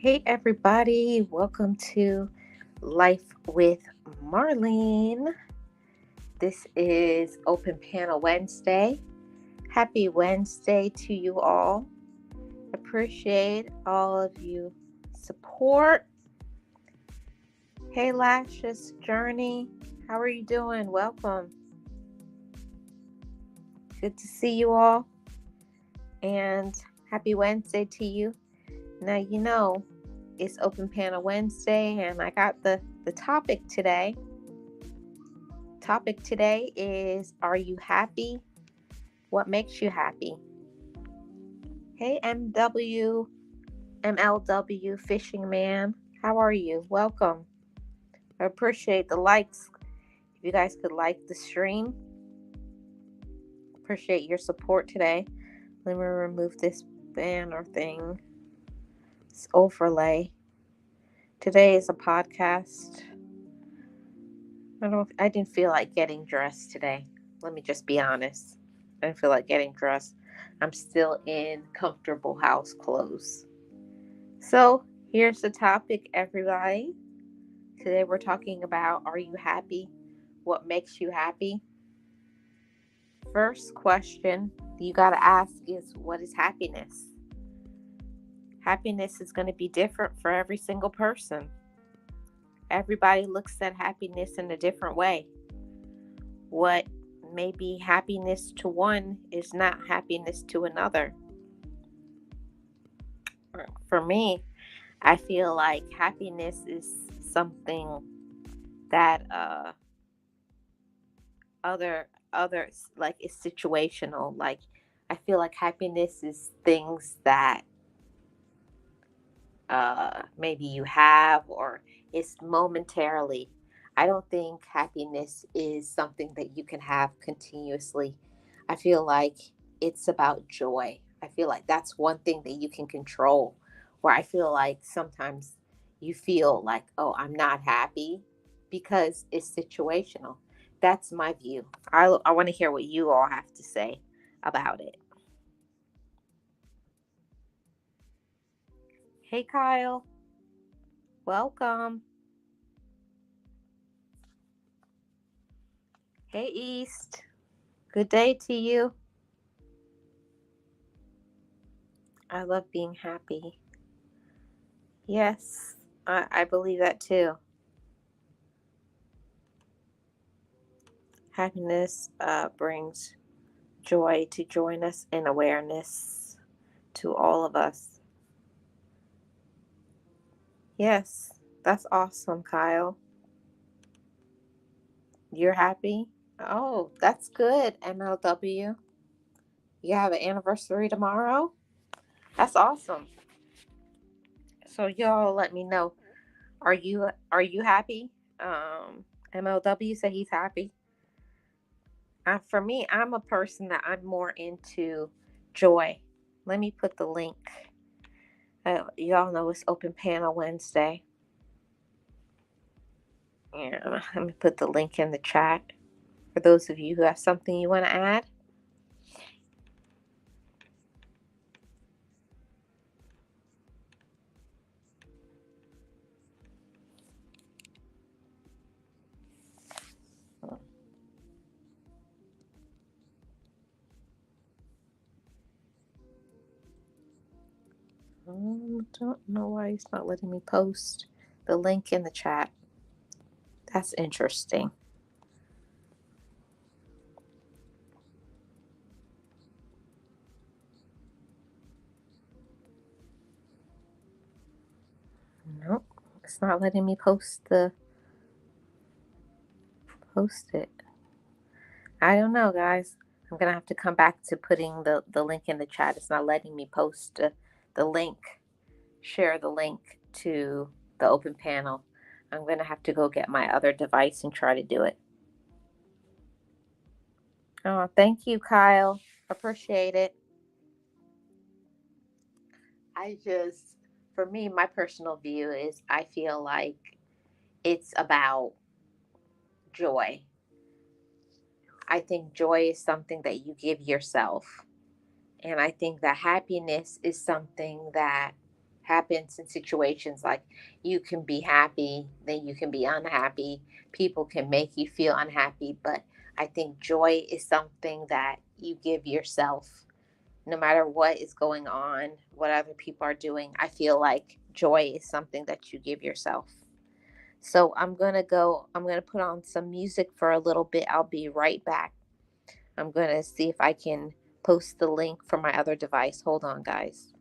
Hey, everybody, welcome to Life with Marlene. This is Open Panel Wednesday. Happy Wednesday to you all. Appreciate all of you support. Hey, Lashes Journey, how are you doing? Welcome. Good to see you all. And happy Wednesday to you. Now, it's Open Panel Wednesday, and I got the topic today. Topic today is, are you happy? What makes you happy? Hey, MLW Fishing Man, how are you? Welcome. I appreciate the likes. If you guys could like the stream, appreciate your support today. Let me remove this banner thing. It's overlay. Today is a podcast. I didn't feel like getting dressed today. Let me just be honest. I didn't feel like getting dressed. I'm still in comfortable house clothes. So here's the topic, everybody. Today we're talking about, are you happy? What makes you happy? First question you got to ask is, what is happiness? Happiness is going to be different for every single person. Everybody looks at happiness in a different way. What may be happiness to one is not happiness to another. For me, I feel like happiness is something that others like is situational. Like, I feel like happiness is things that maybe you have, or it's momentarily. I don't think happiness is something that you can have continuously. I feel like it's about joy. I feel like that's one thing that you can control, where I feel like sometimes you feel like, oh, I'm not happy because it's situational. That's my view. I want to hear what you all have to say about it. Hey, Kyle. Welcome. Hey, East. Good day to you. I love being happy. Yes, I believe that too. Happiness brings joy to join us, and awareness to all of us. Yes, that's awesome, Kyle. You're happy? Oh, that's good, MLW. You have an anniversary tomorrow? That's awesome. So y'all let me know. Are you happy? MLW said he's happy. For me, I'm a person that I'm more into joy. Let me put the link. Y'all know it's Open Panel Wednesday. Yeah, let me put the link in the chat for those of you who have something you want to add. Don't know why it's not letting me post the link in the chat. That's interesting. Nope, it's not letting me post it. I don't know, guys. I'm gonna have to come back to putting the link in the chat. It's not letting me post the link, share the link to the open panel. I'm gonna have to go get my other device and try to do it. Oh, thank you, Kyle. Appreciate it. For me, my personal view is, I feel like it's about joy. I think joy is something that you give yourself. And I think that happiness is something that happens in situations like you can be happy, then you can be unhappy. People can make you feel unhappy, but I think joy is something that you give yourself no matter what is going on, what other people are doing. I feel like joy is something that you give yourself. So I'm going to put on some music for a little bit. I'll be right back. I'm going to see if I can post the link for my other device. Hold on, guys.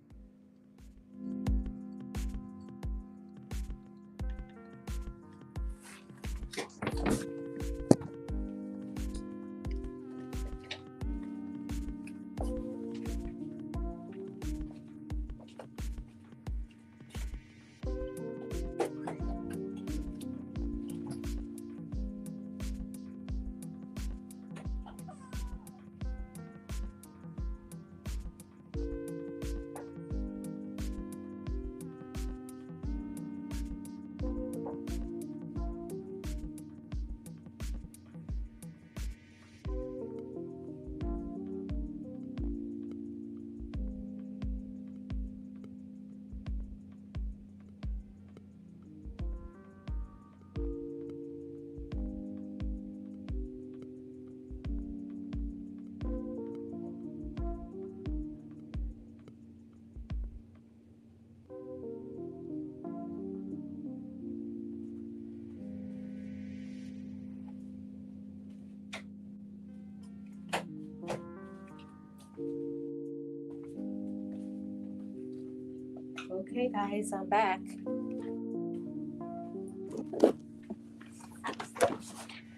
Okay, guys, I'm back.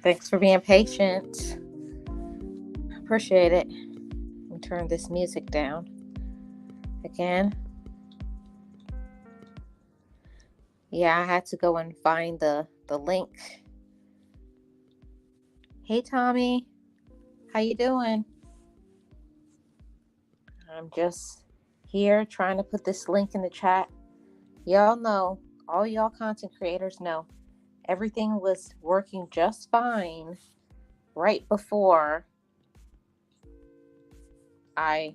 Thanks for being patient. Appreciate it. Let me turn this music down again. Yeah, I had to go and find the link. Hey, Tommy, how you doing? I'm just here trying to put this link in the chat. Y'all know, all y'all content creators know, everything was working just fine right before I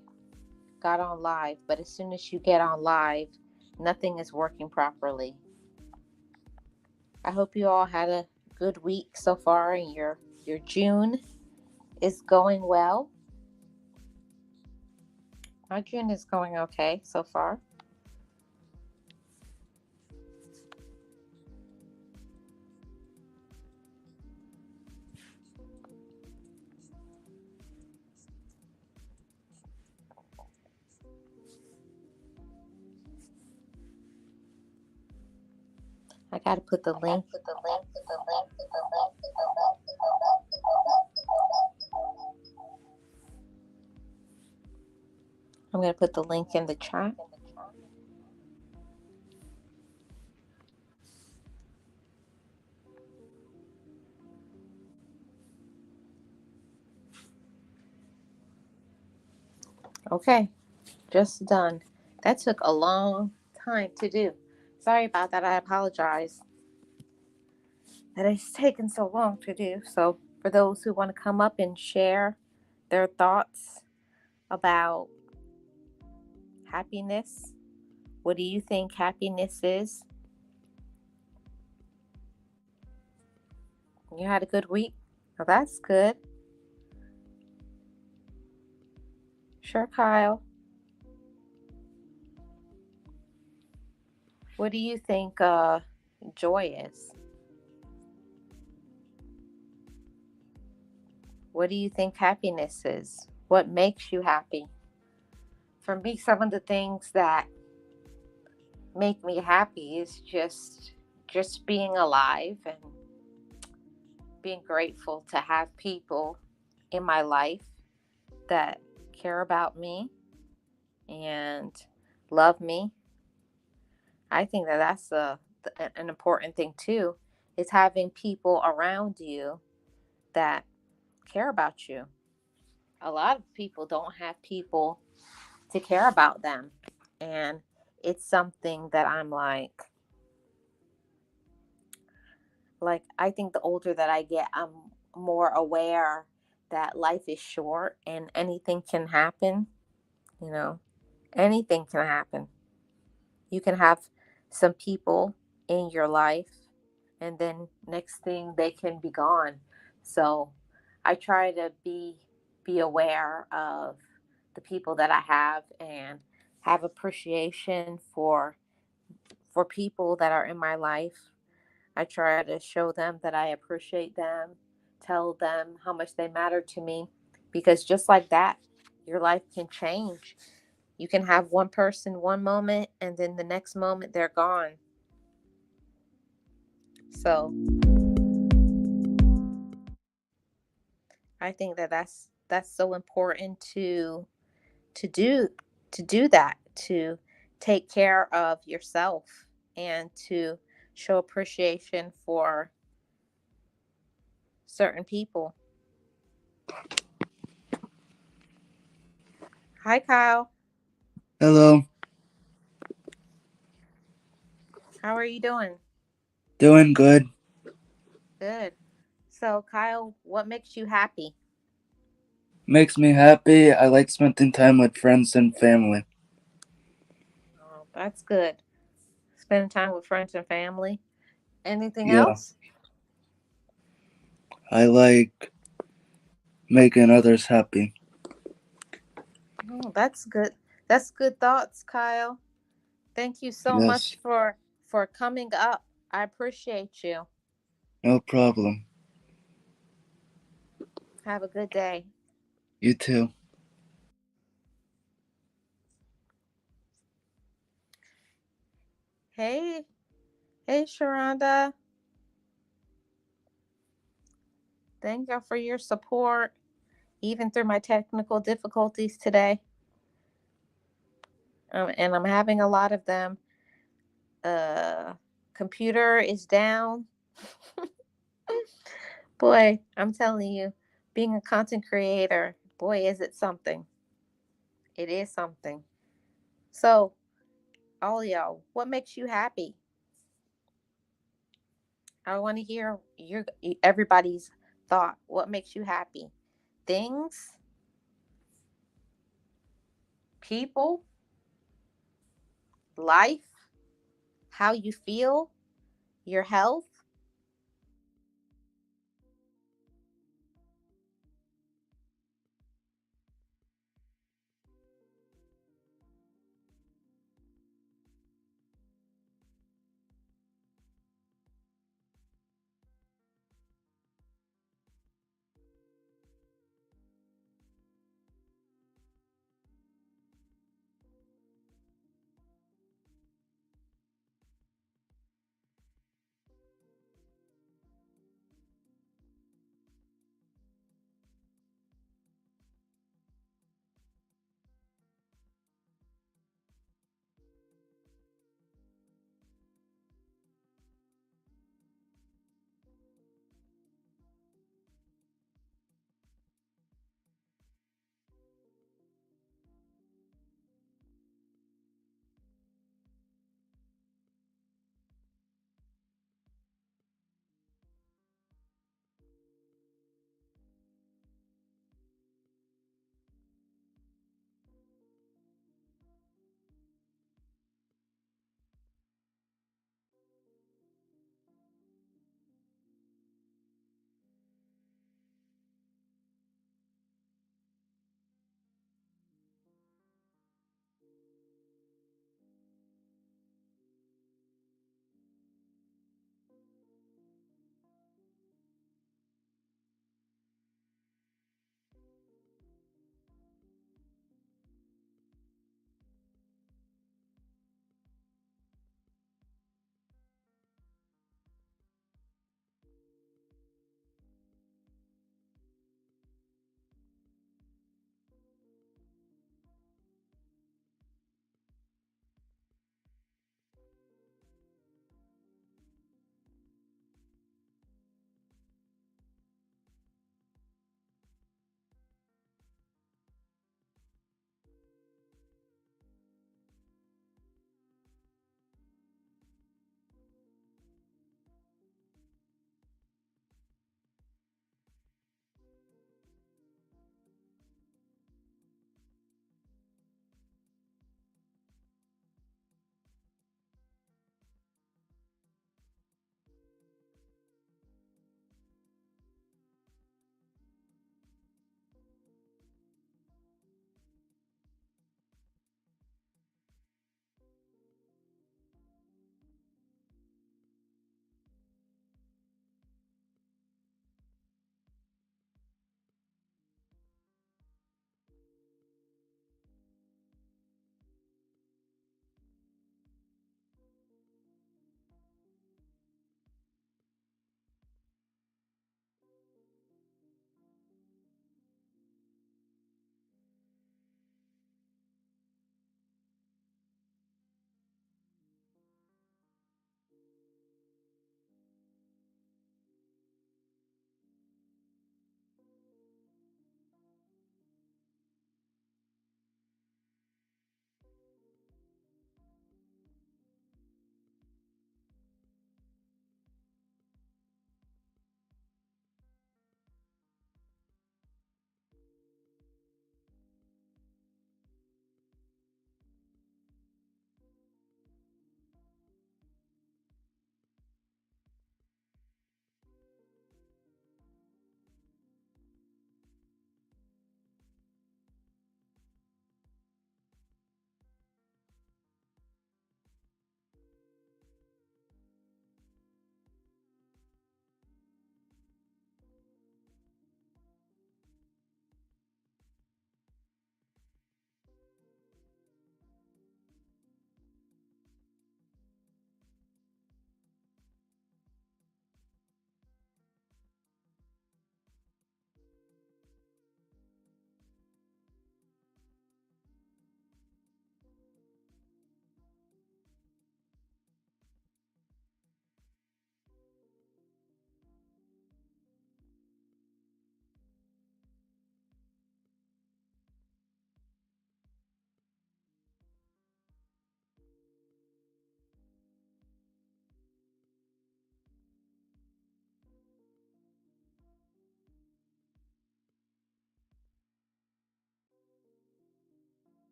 got on live. But as soon as you get on live, nothing is working properly. I hope you all had a good week so far and your June is going well. My June is going okay so far. I gotta put the link. I'm gonna put the link in the chat. Okay, just done. That took a long time to do. Sorry about that. I apologize that it's taken so long to do. So, for those who want to come up and share their thoughts about happiness, what do you think happiness is? You had a good week? Well, that's good. Sure, Kyle. What do you think joy is? What do you think happiness is? What makes you happy? For me, some of the things that make me happy is just being alive and being grateful to have people in my life that care about me and love me. I think that that's an important thing too, is having people around you that care about you. A lot of people don't have people to care about them. And it's something that I'm like I think the older that I get, I'm more aware that life is short and anything can happen, you know. Anything can happen. You can have some people in your life, and then next thing they can be gone. So I try to be aware of the people that I have and have appreciation for people that are in my life. I try to show them that I appreciate them, tell them how much they matter to me, because just like that, your life can change. You can have one person one moment, and then the next moment they're gone. So I think that that's so important to do to do that, to take care of yourself and to show appreciation for certain people. Hi, Kyle. Hello, How are you doing? doing good. Good. So, Kyle, what makes you happy? Makes me happy. I like spending time with friends and family. Oh, that's good. Spending time with friends and family. Anything Yeah, else? I like making others happy. Oh, that's good. That's good thoughts, Kyle. Thank you so Yes, much for coming up. I appreciate you. no problem. Have a good day. You too. Hey, hey, Sharonda. Thank y'all for your support, even through my technical difficulties today. And I'm having a lot of them. Uh, Computer is down. Boy, I'm telling you, being a content creator, boy, is it something. It is something. So, all y'all, what makes you happy? I want to hear your everybody's thought. What makes you happy? Things, people, life, how you feel, your health.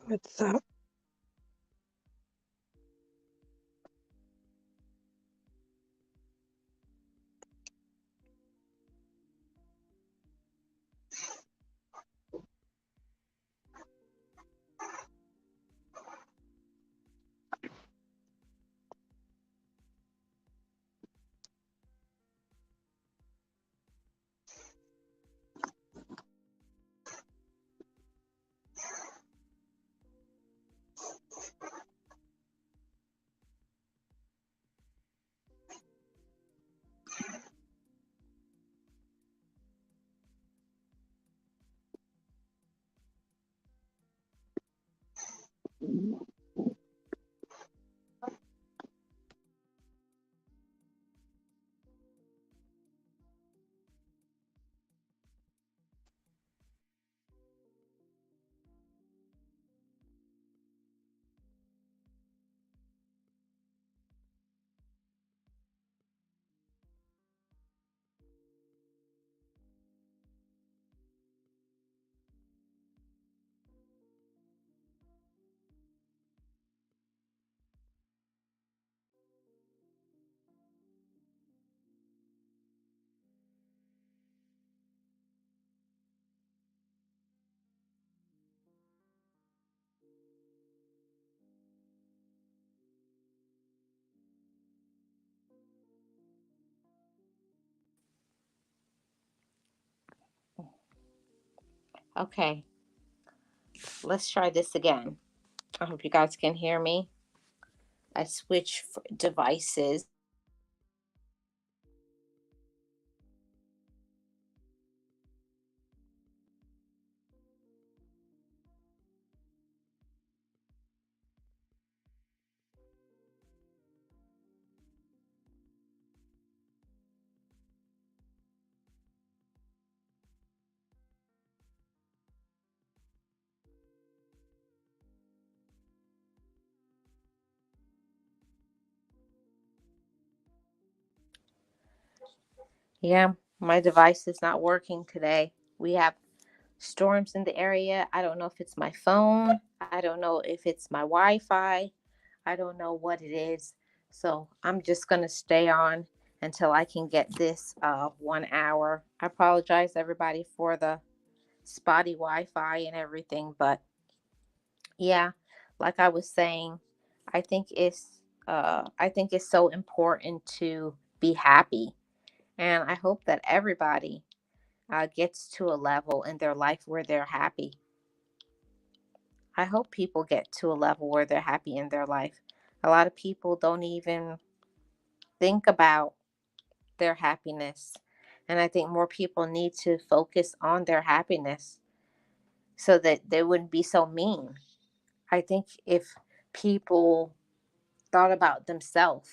What's up? Okay, let's try this again. I hope you guys can hear me. I switch devices. Yeah, my device is not working today. We have storms in the area. I don't know if it's my phone. I don't know if it's my Wi Fi. I don't know what it is. So I'm just going to stay on until I can get this 1 hour. I apologize, everybody, for the spotty Wi Fi and everything. But yeah, like I was saying, I think it's so important to be happy. And I hope that everybody gets to a level in their life where they're happy. I hope people get to a level where they're happy in their life. A lot of people don't even think about their happiness. And I think more people need to focus on their happiness so that they wouldn't be so mean. I think if people thought about themselves,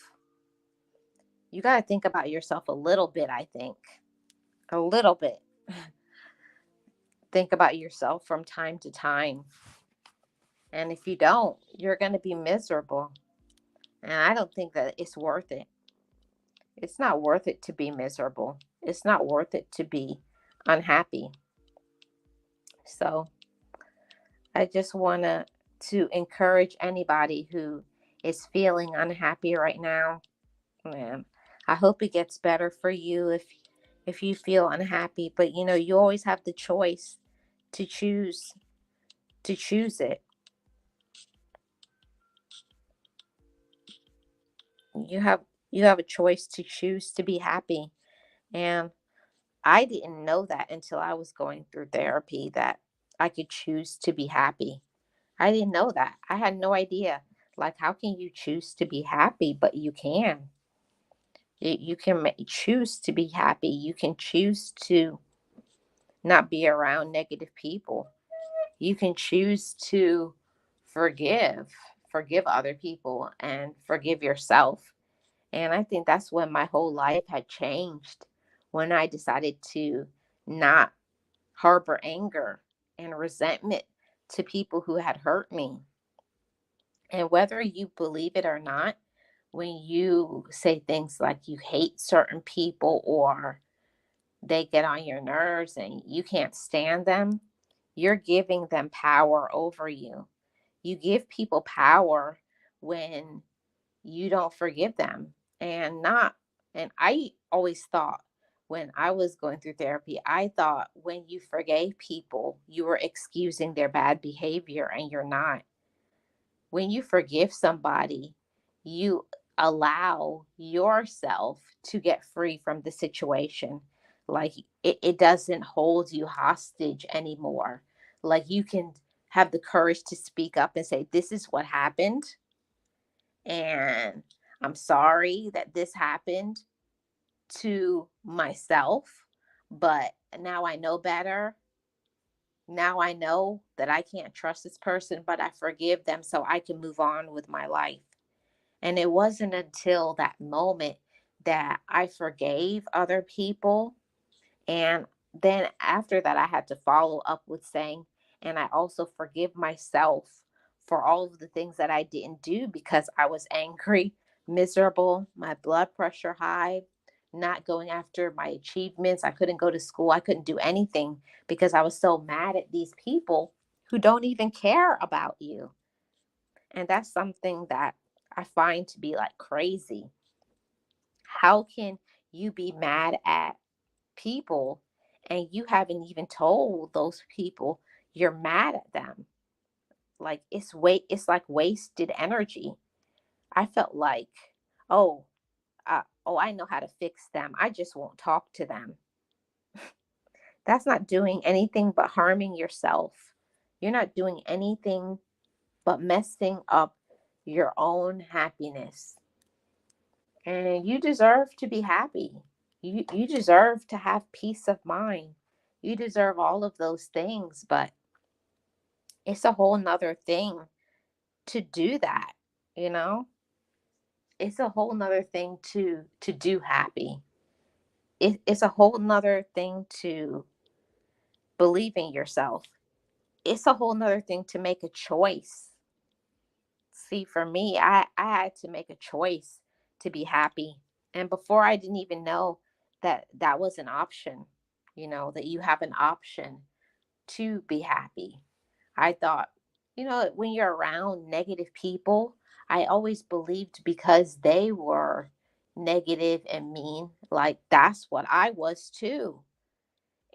you got to think about yourself a little bit, I think. A little bit. Think about yourself from time to time. And if you don't, you're going to be miserable. And I don't think that it's worth it. It's not worth it to be miserable. It's not worth it to be unhappy. So I just want to encourage anybody who is feeling unhappy right now. Man, I hope it gets better for you if you feel unhappy, but you know, you always have the choice to choose it. You have you have a choice to choose to be happy. And I didn't know that until I was going through therapy that I could choose to be happy. I didn't know that. I had no idea. Like, how can you choose to be happy? But you can. You can choose to be happy. You can choose to not be around negative people. You can choose to forgive, forgive other people and forgive yourself. And I think that's when my whole life had changed, when I decided to not harbor anger and resentment to people who had hurt me. And whether you believe it or not, when you say things like you hate certain people or they get on your nerves and you can't stand them, you're giving them power over you. You give people power when you don't forgive them. And I always thought, when I was going through therapy, I thought when you forgave people, you were excusing their bad behavior, and you're not. When you forgive somebody, you allow yourself to get free from the situation. Like, it doesn't hold you hostage anymore. Like, you can have the courage to speak up and say, this is what happened. And I'm sorry that this happened to myself, but now I know better. Now I know that I can't trust this person, but I forgive them so I can move on with my life. And it wasn't until that moment that I forgave other people. And then after that, I had to follow up with saying, and I also forgive myself for all of the things that I didn't do because I was angry, miserable, my blood pressure high, not going after my achievements. I couldn't go to school. I couldn't do anything because I was so mad at these people who don't even care about you. And that's something that I find to be like crazy. How can you be mad at people and you haven't even told those people you're mad at them? Like, it's like wasted energy. I felt like, oh, I know how to fix them, I just won't talk to them. That's not doing anything but harming yourself. You're not doing anything but messing up your own happiness. And you deserve to be happy. You deserve to have peace of mind. You deserve all of those things, but it's a whole nother thing to do that, you know? It's a whole nother thing to do happy. It's a whole nother thing to believe in yourself. It's a whole nother thing to make a choice. See, for me, I had to make a choice to be happy. And before, I didn't even know that that was an option, that you have an option to be happy. I thought, when you're around negative people, I always believed because they were negative and mean, like that's what I was too.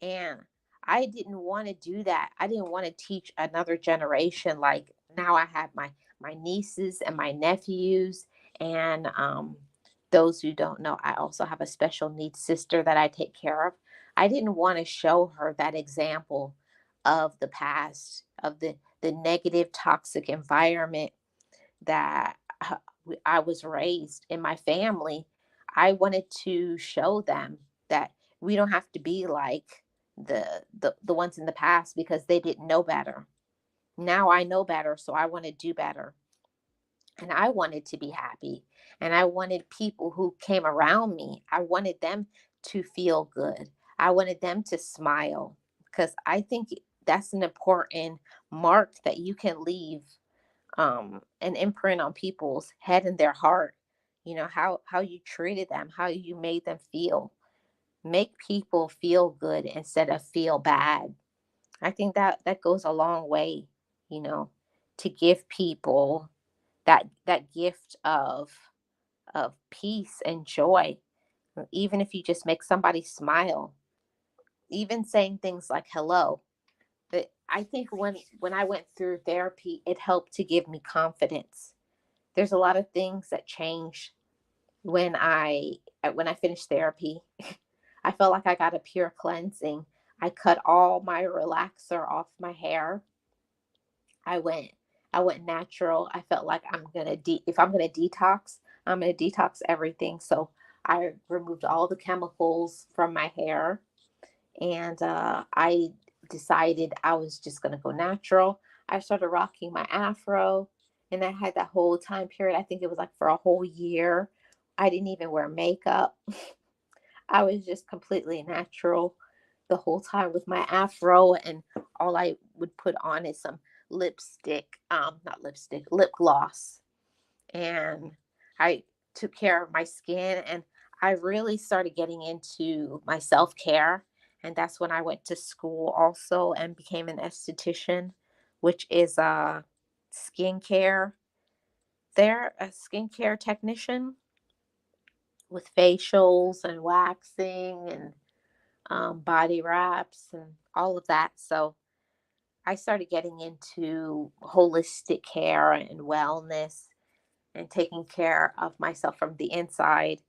And I didn't want to do that. I didn't want to teach another generation. Like now I have my nieces and my nephews, and those who don't know, I also have a special needs sister that I take care of. I didn't want to show her that example of the past, of the negative toxic environment that I was raised in my family. I wanted to show them that we don't have to be like the ones in the past because they didn't know better. Now I know better, so I want to do better. And I wanted to be happy. And I wanted people who came around me, I wanted them to feel good. I wanted them to smile because I think that's an important mark that you can leave, an imprint on people's head and their heart. How you treated them, how you made them feel. Make people feel good instead of feel bad. I think that goes a long way, you know, to give people that gift of peace and joy. Even if you just make somebody smile, even saying things like hello. But I think when I went through therapy, it helped to give me confidence. There's a lot of things that changed when I finished therapy. I felt like I got a pure cleansing. I cut all my relaxer off my hair. I went I went natural. I felt like if I'm gonna detox, I'm gonna detox everything. So I removed all the chemicals from my hair, and I decided I was just gonna go natural. I started rocking my afro, and I had that whole time period. I think it was like for a whole year. I didn't even wear makeup. I was just completely natural the whole time with my afro, and all I would put on is some lipstick, not lipstick, lip gloss. And I took care of my skin, and I really started getting into my self care. And that's when I went to school also and became an esthetician, which is skincare. A skincare technician with facials and waxing and body wraps and all of that. So I started getting into holistic care and wellness and taking care of myself from the inside.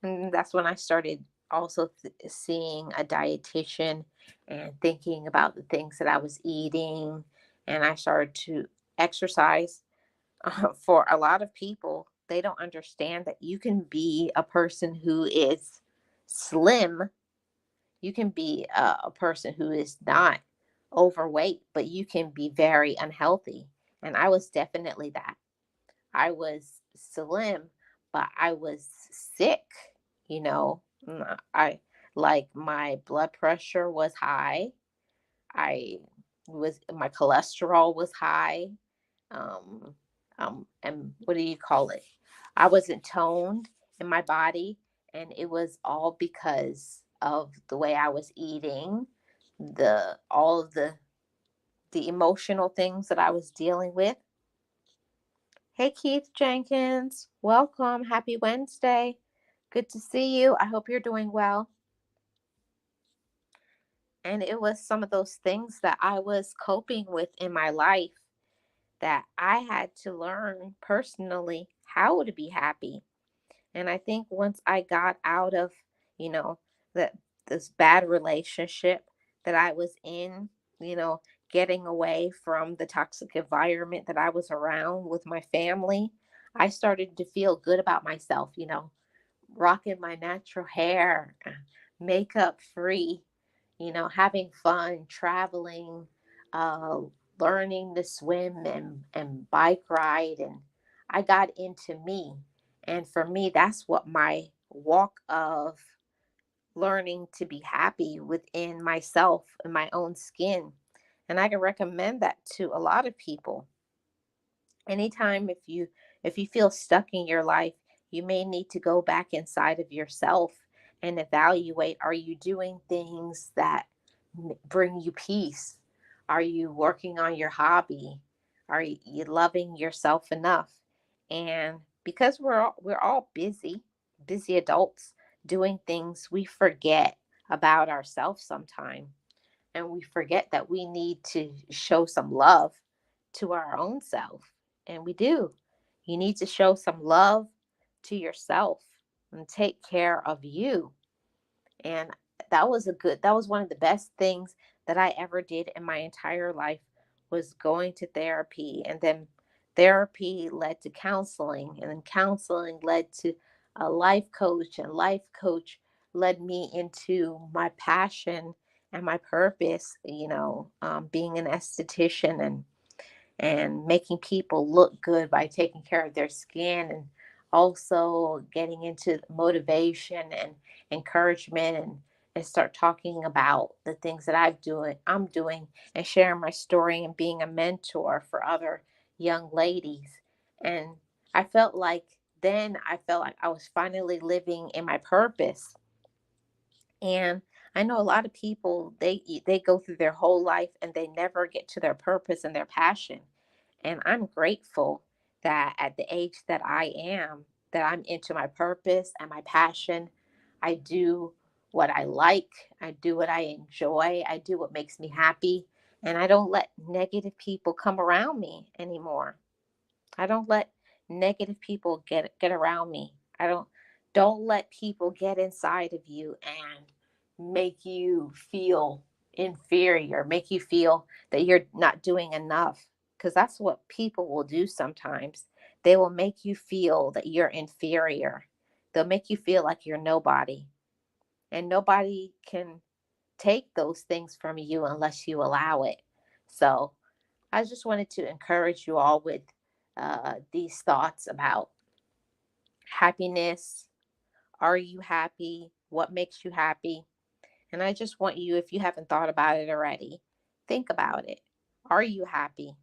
And that's when I started also seeing a dietitian and thinking about the things that I was eating. And I started to exercise. For a lot of people, they don't understand that you can be a person who is slim. You can be a person who is not overweight, but you can be very unhealthy. And I was definitely that. I was slim, but I was sick, you know. I like my blood pressure was high. I my cholesterol was high. Um, and what do you call it? I wasn't toned in my body, and it was all because of the way I was eating, the all of the emotional things that I was dealing with. Hey Keith Jenkins, welcome. Happy Wednesday. Good to see you. I hope you're doing well. And it was some of those things that I was coping with in my life that I had to learn personally how to be happy. And I think once I got out of, you know, that this bad relationship that I was in, you know, getting away from the toxic environment that I was around with my family, I started to feel good about myself, rocking my natural hair, makeup free, having fun, traveling, uh, learning to swim and bike ride. And I got into me. And for me, that's what my walk of learning to be happy within myself and my own skin. And I can recommend that to a lot of people. Anytime if you feel stuck in your life, you may need to go back inside of yourself and evaluate, are you doing things that bring you peace? Are you working on your hobby? Are you loving yourself enough? And because we're all busy adults doing things, we forget about ourselves sometimes, and we forget that we need to show some love to our own self. And we do. You need to show some love to yourself and take care of you. And that was one of the best things that I ever did in my entire life, was going to therapy. And then therapy led to counseling, and then counseling led to a life coach, and life coach led me into my passion and my purpose, being an esthetician and making people look good by taking care of their skin, and also getting into motivation and encouragement, and start talking about the things that I'm doing, and sharing my story and being a mentor for other young ladies. And I felt like I was finally living in my purpose. And I know a lot of people, they go through their whole life and they never get to their purpose and their passion. And I'm grateful that at the age that I am, that I'm into my purpose and my passion. I do what I like, I do what I enjoy, I do what makes me happy, and I don't let negative people come around me anymore. I don't let negative people get around me. I don't let people get inside of you and make you feel inferior, make you feel that you're not doing enough, because that's what people will do sometimes. They will make you feel that you're inferior. They'll make you feel like you're nobody. And nobody can take those things from you unless you allow it. So, I just wanted to encourage you all with these thoughts about happiness. Are you happy? What makes you happy? And I just want you, if you haven't thought about it already, think about it. Are you happy?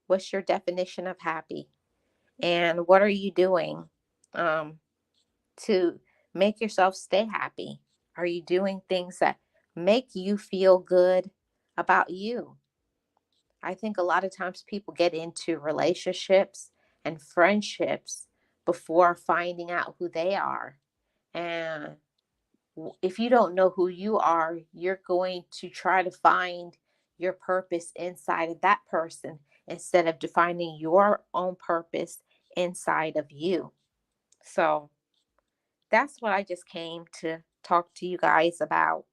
What's your definition of happy? And what are you doing um, to make yourself stay happy? Are you doing things that make you feel good about you? I think a lot of times people get into relationships and friendships before finding out who they are. And if you don't know who you are, you're going to try to find your purpose inside of that person instead of defining your own purpose inside of you. So that's what I just came to talk to you guys about.